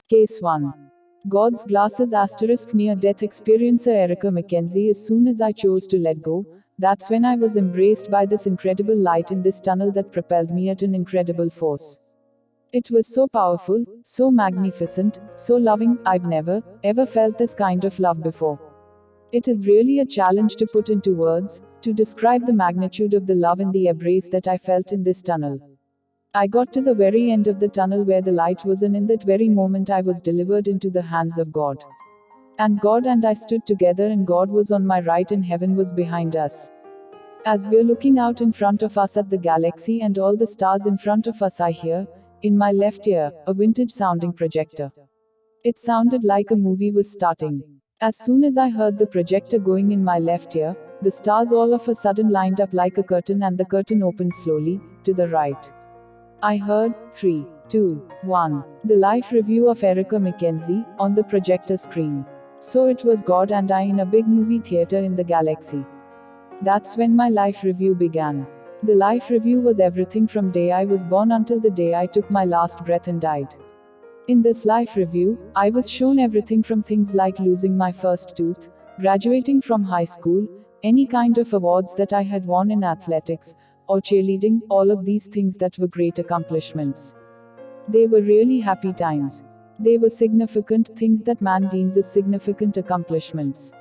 Case 1. God's glasses asterisk near-death experiencer Erica Mackenzie. As soon as I chose to let go, that's when I was embraced by this incredible light in this tunnel that propelled me at an incredible force. It was so powerful, so magnificent, so loving. I've never, ever felt this kind of love before. It is really a challenge to put into words, to describe the magnitude of the love and the embrace that I felt in this tunnel. I got to the very end of the tunnel where the light was, and in that very moment I was delivered into the hands of God. And God and I stood together, and God was on my right and heaven was behind us. As we're looking out in front of us at the galaxy and all the stars in front of us, I hear, in my left ear, a vintage sounding projector. It sounded like a movie was starting. As soon as I heard the projector going in my left ear, the stars all of a sudden lined up like a curtain, and the curtain opened slowly, to the right. I heard, 3, 2, 1, the life review of Erica Mackenzie, on the projector screen. So it was God and I in a big movie theater in the galaxy. That's when my life review began. The life review was everything from day I was born until the day I took my last breath and died. In this life review, I was shown everything from things like losing my first tooth, graduating from high school, any kind of awards that I had won in athletics, or cheerleading, all of these things that were great accomplishments. They were really happy times. They were significant things that man deems as significant accomplishments.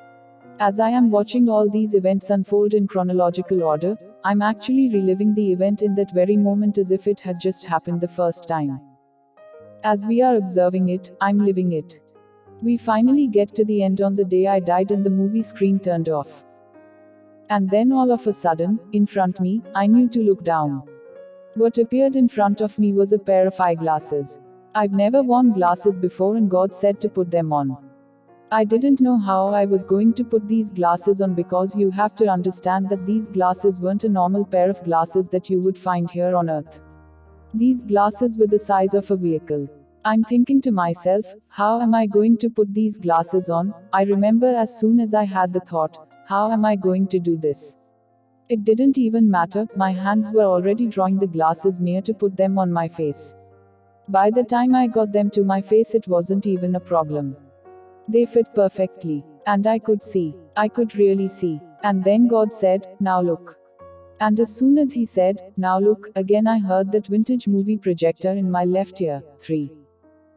As I am watching all these events unfold in chronological order, I'm actually reliving the event in that very moment as if it had just happened the first time. As we are observing it, I'm living it. We finally get to the end on the day I died and the movie screen turned off. And then all of a sudden, in front me, I knew to look down. What appeared in front of me was a pair of eyeglasses. I've never worn glasses before, and God said to put them on. I didn't know how I was going to put these glasses on, because you have to understand that these glasses weren't a normal pair of glasses that you would find here on earth. These glasses were the size of a vehicle. I'm thinking to myself, how am I going to put these glasses on? I remember as soon as I had the thought, how am I going to do this? It didn't even matter, my hands were already drawing the glasses near to put them on my face. By the time I got them to my face, it wasn't even a problem. They fit perfectly. And I could see. I could really see. And then God said, now look. And as soon as He said, now look, again I heard that vintage movie projector in my left ear. 3,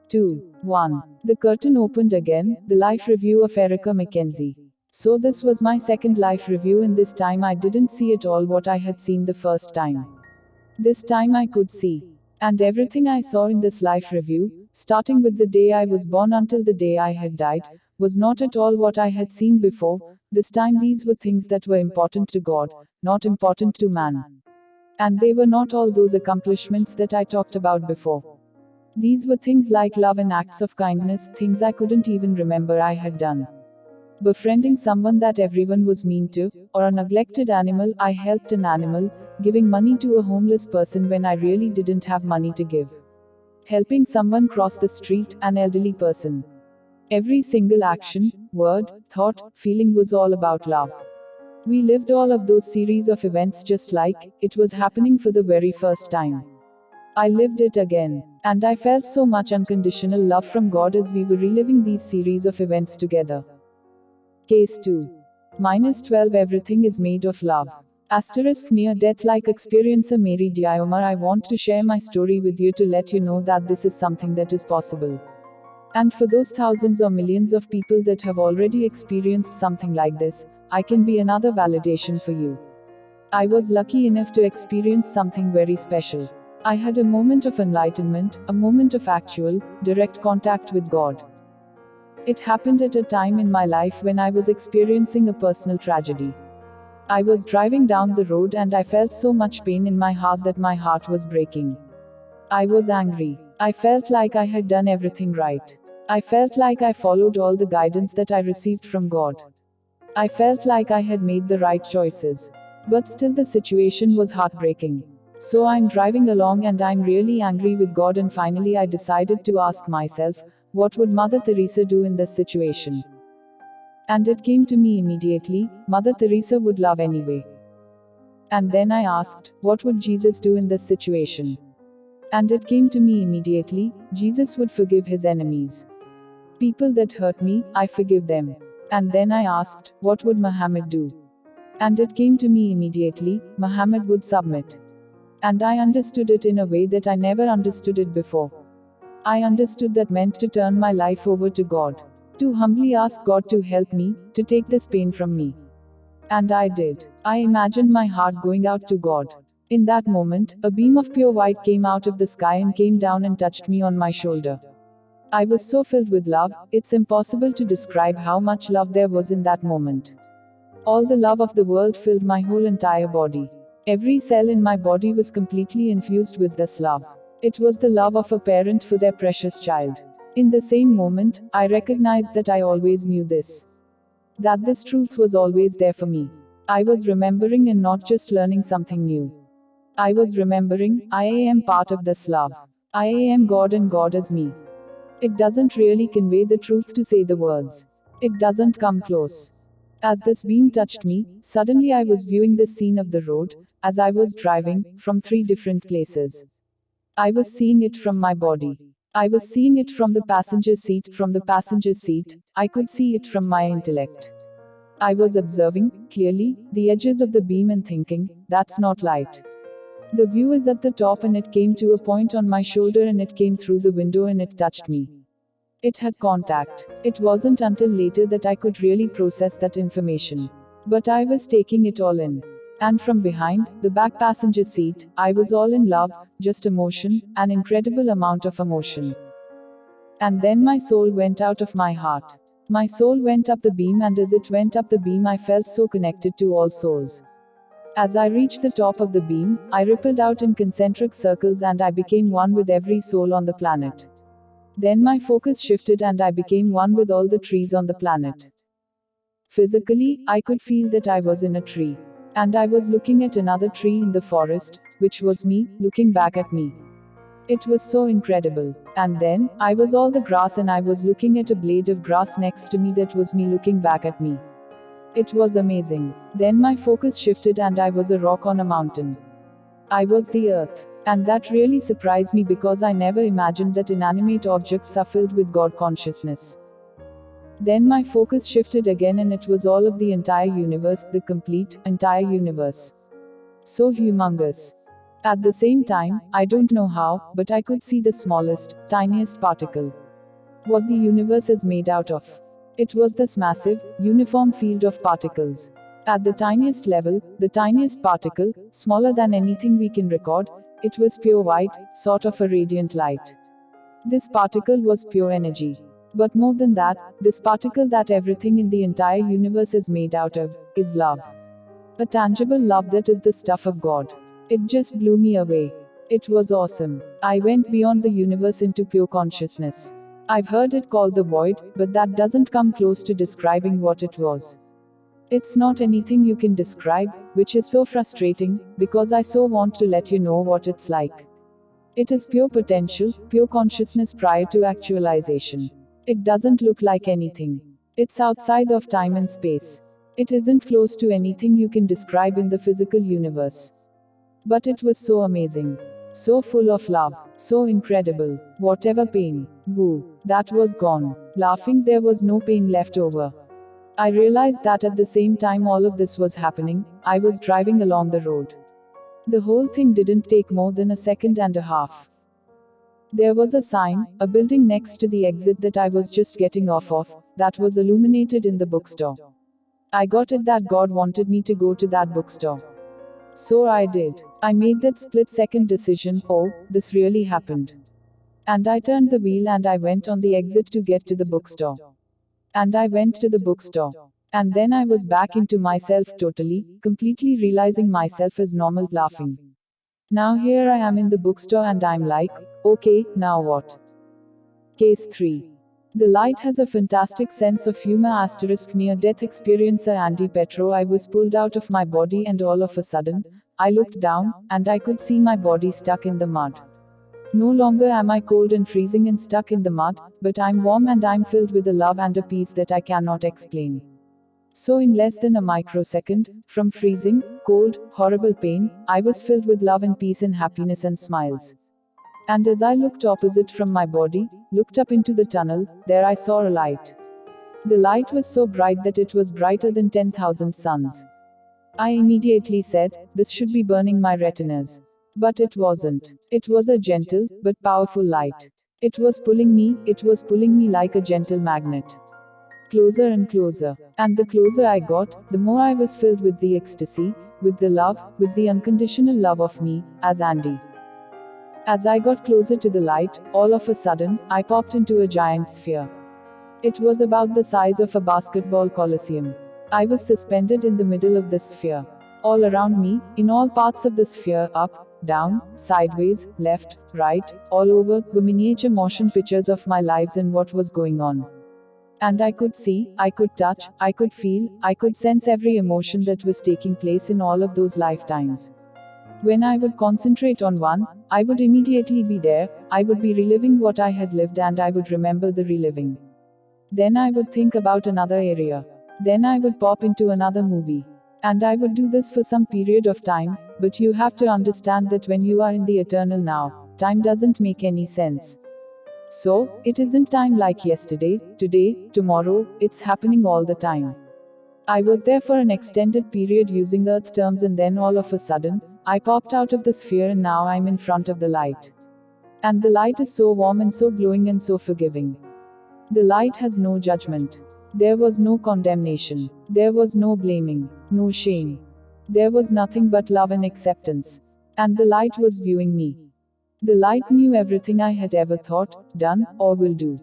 2, 1. The curtain opened again, the life review of Erica Mackenzie. So this was my second life review, and this time I didn't see at all what I had seen the first time. This time I could see. And everything I saw in this life review, starting with the day I was born until the day I had died, was not at all what I had seen before. This time these were things that were important to God, not important to man. And they were not all those accomplishments that I talked about before. These were things like love and acts of kindness, things I couldn't even remember I had done. Befriending someone that everyone was mean to, or a neglected animal. I helped an animal, giving money to a homeless person when I really didn't have money to give. Helping someone cross the street, an elderly person. Every single action, word, thought, feeling was all about love. We lived all of those series of events just like it was happening for the very first time. I lived it again. And I felt so much unconditional love from God as we were reliving these series of events together. Case 2. -12 Everything is made of love. Asterisk near death like experiencer Mary Diomar. I want to share my story with you to let you know that this is something that is possible. And for those thousands or millions of people that have already experienced something like this, I can be another validation for you. I was lucky enough to experience something very special. I had a moment of enlightenment, a moment of actual, direct contact with God. It happened at a time in my life when I was experiencing a personal tragedy. I was driving down the road and I felt so much pain in my heart that my heart was breaking. I was angry. I felt like I had done everything right. I felt like I followed all the guidance that I received from God. I felt like I had made the right choices. But still the situation was heartbreaking. So I'm driving along and I'm really angry with God, and finally I decided to ask myself, what would Mother Teresa do in this situation? And it came to me immediately, Mother Teresa would love anyway. And then I asked, what would Jesus do in this situation? And it came to me immediately, Jesus would forgive his enemies. People that hurt me, I forgive them. And then I asked, what would Muhammad do? And it came to me immediately, Muhammad would submit. And I understood it in a way that I never understood it before. I understood that meant to turn my life over to God. To humbly ask God to help me, to take this pain from me. And I did. I imagined my heart going out to God. In that moment, a beam of pure white came out of the sky and came down and touched me on my shoulder. I was so filled with love, it's impossible to describe how much love there was in that moment. All the love of the world filled my whole entire body. Every cell in my body was completely infused with this love. It was the love of a parent for their precious child. In the same moment, I recognized that I always knew this. That this truth was always there for me. I was remembering and not just learning something new. I was remembering, I am part of this love. I am God and God is me. It doesn't really convey the truth to say the words. It doesn't come close. As this beam touched me, suddenly I was viewing the scene of the road, as I was driving, from 3 different places. I was seeing it from my body. I was seeing it from the passenger seat, I could see it from my intellect. I was observing, clearly, the edges of the beam and thinking, that's not light. The view is at the top and it came to a point on my shoulder and it came through the window and it touched me. It had contact. It wasn't until later that I could really process that information. But I was taking it all in. And from behind, the back passenger seat, I was all in love, just emotion, an incredible amount of emotion. And then my soul went out of my heart. My soul went up the beam and as it went up the beam I felt so connected to all souls. As I reached the top of the beam, I rippled out in concentric circles and I became one with every soul on the planet. Then my focus shifted and I became one with all the trees on the planet. Physically, I could feel that I was in a tree. And I was looking at another tree in the forest, which was me, looking back at me. It was so incredible. And then, I was all the grass and I was looking at a blade of grass next to me that was me looking back at me. It was amazing. Then my focus shifted and I was a rock on a mountain. I was the earth. And that really surprised me because I never imagined that inanimate objects are filled with God consciousness. Then my focus shifted again and it was all of the entire universe, the complete, entire universe. So humongous. At the same time, I don't know how, but I could see the smallest, tiniest particle. What the universe is made out of. It was this massive, uniform field of particles. At the tiniest level, the tiniest particle, smaller than anything we can record, it was pure white, sort of a radiant light. This particle was pure energy. But more than that, this particle that everything in the entire universe is made out of, is love. A tangible love that is the stuff of God. It just blew me away. It was awesome. I went beyond the universe into pure consciousness. I've heard it called the void, but that doesn't come close to describing what it was. It's not anything you can describe, which is so frustrating, because I so want to let you know what it's like. It is pure potential, pure consciousness prior to actualization. It doesn't look like anything. It's outside of time and space. It isn't close to anything you can describe in the physical universe. But it was so amazing. So full of love. So incredible. Whatever pain. Woo. That was gone. Laughing, there was no pain left over. I realized that at the same time all of this was happening, I was driving along the road. The whole thing didn't take more than a second and a half. There was a sign, a building next to the exit that I was just getting off of, that was illuminated in the bookstore. I got it that God wanted me to go to that bookstore. So I did. I made that split-second decision, oh, this really happened. And I turned the wheel and I went on the exit to get to the bookstore. And I went to the bookstore. And then I was back into myself totally, completely realizing myself as normal, laughing. Now here I am in the bookstore and I'm like, okay, now what? Case 3. The light has a fantastic sense of humor * near-death experiencer Andy Petro. I was pulled out of my body and all of a sudden, I looked down, and I could see my body stuck in the mud. No longer am I cold and freezing and stuck in the mud, but I'm warm and I'm filled with a love and a peace that I cannot explain. So in less than a microsecond, from freezing, cold, horrible pain, I was filled with love and peace and happiness and smiles. And as I looked opposite from my body, looked up into the tunnel, there I saw a light. The light was so bright that it was brighter than 10,000 suns. I immediately said, this should be burning my retinas. But it wasn't. It was a gentle, but powerful light. It was pulling me like a gentle magnet. Closer and closer. And the closer I got, the more I was filled with the ecstasy, with the love, with the unconditional love of me, as Andy. As I got closer to the light, all of a sudden, I popped into a giant sphere. It was about the size of a basketball coliseum. I was suspended in the middle of this sphere. All around me, in all parts of the sphere, up, down, sideways, left, right, all over, were miniature motion pictures of my lives and what was going on. And I could see, I could touch, I could feel, I could sense every emotion that was taking place in all of those lifetimes. When I would concentrate on one, I would immediately be there, I would be reliving what I had lived and I would remember the reliving. Then I would think about another area. Then I would pop into another movie. And I would do this for some period of time, but you have to understand that when you are in the eternal now, time doesn't make any sense. So, it isn't time like yesterday, today, tomorrow, it's happening all the time. I was there for an extended period using earth terms and then all of a sudden, I popped out of the sphere and now I'm in front of the light. And the light is so warm and so glowing and so forgiving. The light has no judgment. There was no condemnation. There was no blaming, no shame. There was nothing but love and acceptance. And the light was viewing me. The light knew everything I had ever thought, done, or will do.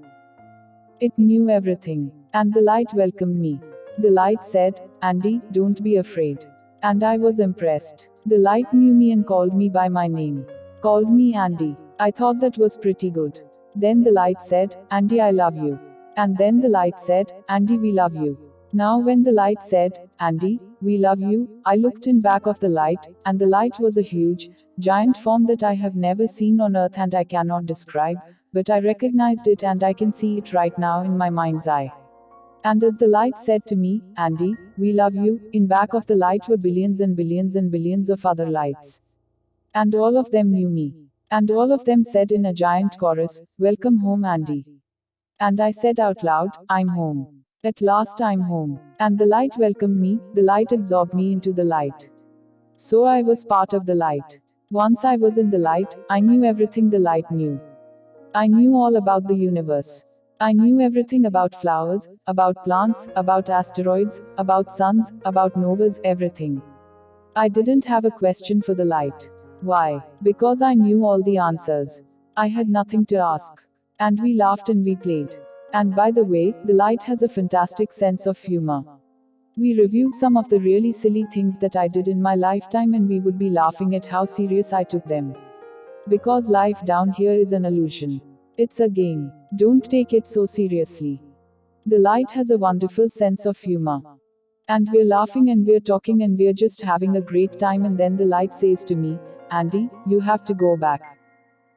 It knew everything. And the light welcomed me. The light said, Andy, don't be afraid. And I was impressed. The light knew me and called me by my name. Called me Andy. I thought that was pretty good. Then the light said, Andy, I love you. And then the light said, Andy, we love you. Now when the light said, Andy, we love you, I looked in back of the light, and the light was a huge, giant form that I have never seen on earth and I cannot describe, but I recognized it and I can see it right now in my mind's eye. And as the light said to me, Andy, we love you, in back of the light were billions and billions and billions of other lights. And all of them knew me. And all of them said in a giant chorus, welcome home, Andy. And I said out loud, I'm home. At last I'm home. And the light welcomed me, the light absorbed me into the light. So I was part of the light. Once I was in the light, I knew everything the light knew. I knew all about the universe. I knew everything about flowers, about plants, about asteroids, about suns, about novas, everything. I didn't have a question for the light. Why? Because I knew all the answers. I had nothing to ask. And we laughed and we played. And by the way, the light has a fantastic sense of humor. We reviewed some of the really silly things that I did in my lifetime and we would be laughing at how serious I took them. Because life down here is an illusion. It's a game. Don't take it so seriously. The light has a wonderful sense of humor. And we're laughing and we're talking and we're just having a great time and then the light says to me, Andy, you have to go back.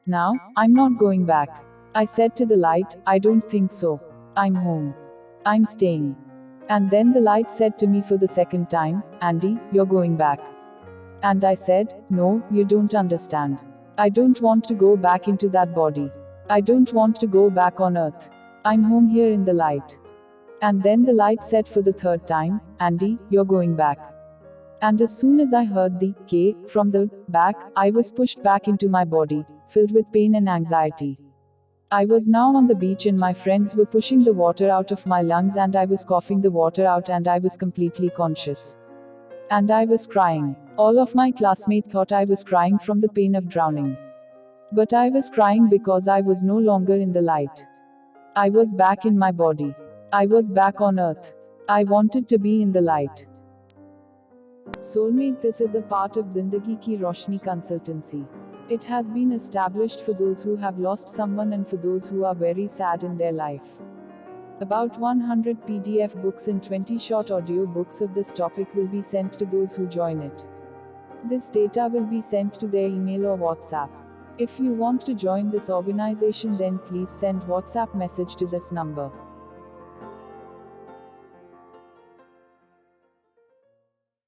Now, I'm not going back. I said to the light, I don't think so. I'm home. I'm staying. And then the light said to me for the second time, Andy, you're going back. And I said, no, you don't understand. I don't want to go back into that body. I don't want to go back on earth. I'm home here in the light. And then the light said for the third time, Andy, you're going back. And as soon as I heard the K from the back, I was pushed back into my body, filled with pain and anxiety. I was now on the beach and my friends were pushing the water out of my lungs and I was coughing the water out and I was completely conscious. And I was crying. All of my classmates thought I was crying from the pain of drowning. But I was crying because I was no longer in the light. I was back in my body. I was back on earth. I wanted to be in the light. Soulmate, this is a part of Zindagi Ki Roshni consultancy. It has been established for those who have lost someone and for those who are very sad in their life. About 100 PDF books and 20 short audio books of this topic will be sent to those who join it. This data will be sent to their email or WhatsApp. If you want to join this organization, then please send WhatsApp message to this number.